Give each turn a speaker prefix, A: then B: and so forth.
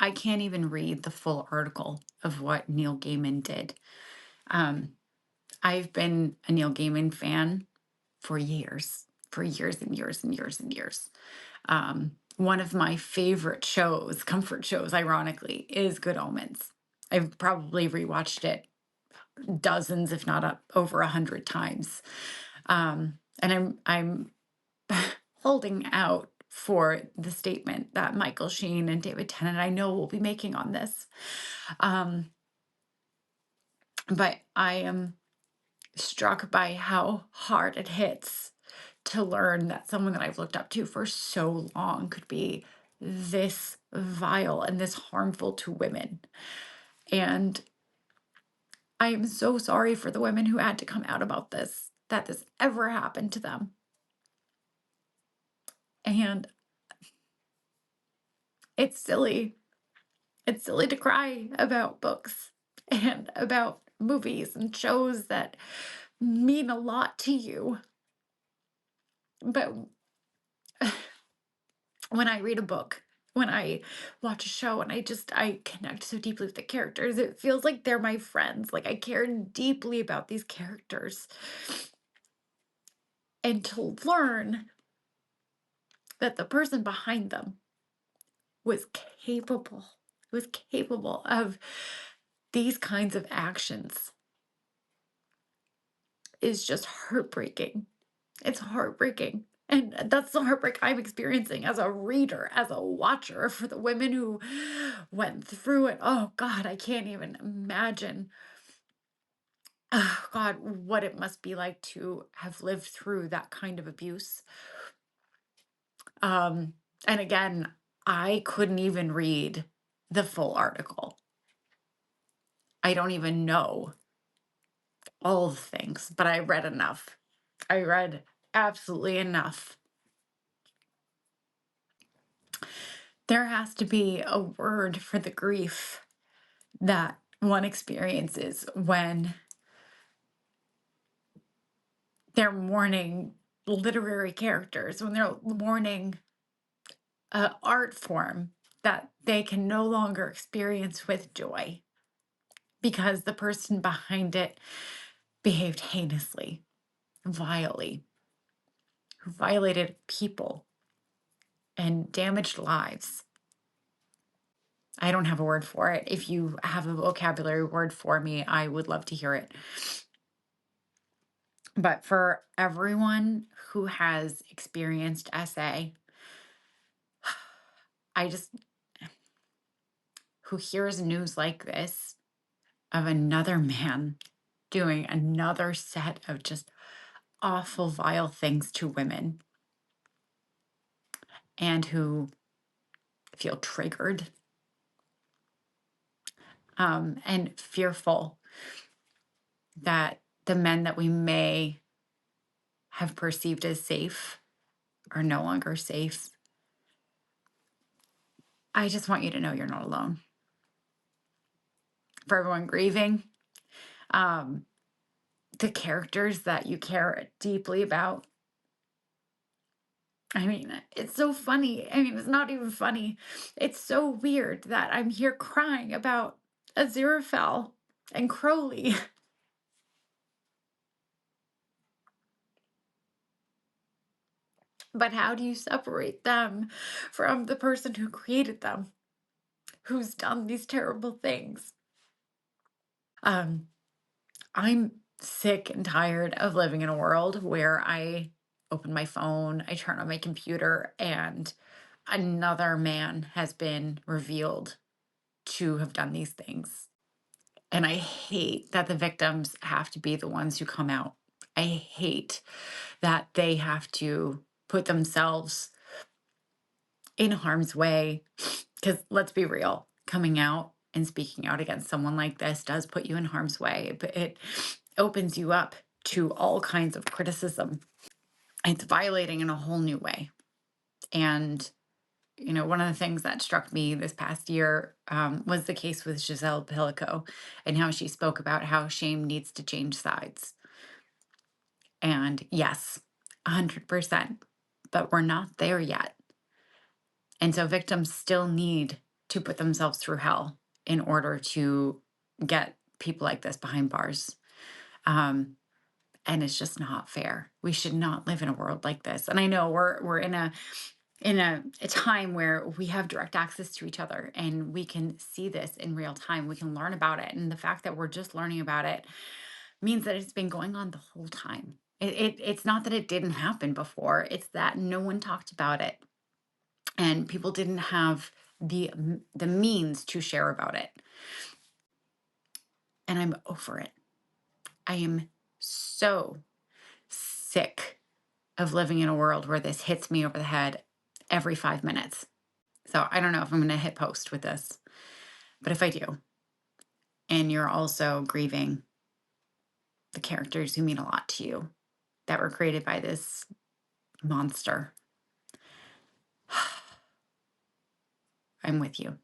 A: I can't even read the full article of what Neil Gaiman did. Um, I've been a Neil Gaiman fan for years and years and years and years. One of my favorite shows, comfort shows, ironically, is Good Omens. I've probably rewatched it dozens, if not over 100 times. And I'm holding out for the statement that Michael Sheen and David Tennant I know will be making on this. Um, but I am struck by how hard it hits to learn that someone that I've looked up to for so long could be this vile and this harmful to women. And I am so sorry for the women who had to come out about this, that this ever happened to them. And it's silly. It's silly to cry about books and about movies and shows that mean a lot to you. But when I read a book, when I watch a show and I connect so deeply with the characters, it feels like they're my friends. Like I care deeply about these characters. And to learn that the person behind them was capable, was capable of these kinds of actions is just heartbreaking. It's heartbreaking. And that's the heartbreak I'm experiencing as a reader, as a watcher for the women who went through it. Oh God, I can't even imagine. Oh God, what it must be like to have lived through that kind of abuse. Um, and again, I couldn't even read the full article. I don't even know all the things, but I read enough. I read absolutely enough. There has to be a word for the grief that one experiences when they're mourning literary characters, when they're mourning an art form that they can no longer experience with joy because the person behind it behaved heinously, vilely, who violated people and damaged lives. I don't have a word for it. If you have a vocabulary word for me, I would love to hear it. But for everyone who has experienced SA, I just, who hears news like this of another man doing another set of just awful, vile things to women and who feel triggered and fearful that the men that we may have perceived as safe are no longer safe. I just want you to know you're not alone. For everyone grieving, um, the characters that you care deeply about. I mean, it's so funny. I mean, it's not even funny. It's so weird that I'm here crying about Aziraphale and Crowley. But how do you separate them from the person who created them, who's done these terrible things? Um, I'm sick and tired of living in a world where I open my phone, I turn on my computer, and another man has been revealed to have done these things. And I hate that the victims have to be the ones who come out. I hate that they have to put themselves in harm's way. Because let's be real, coming out and speaking out against someone like this does put you in harm's way, but it opens you up to all kinds of criticism. It's violating in a whole new way. And one of the things that struck me this past year was the case with Giselle Pilico and how she spoke about how shame needs to change sides. And yes, 100%, but we're not there yet. And so victims still need to put themselves through hell in order to get people like this behind bars. Um, and it's just not fair. We should not live in a world like this. And I know we're in a time where we have direct access to each other and we can see this in real time. We can learn about it. And the fact that we're just learning about it means that it's been going on the whole time. It's not that it didn't happen before, it's that no one talked about it and people didn't have the means to share about it. And I'm over it. I am so sick of living in a world where this hits me over the head every 5 minutes. So I don't know if I'm going to hit post with this, but if I do, and you're also grieving the characters who mean a lot to you that were created by this monster, I'm with you.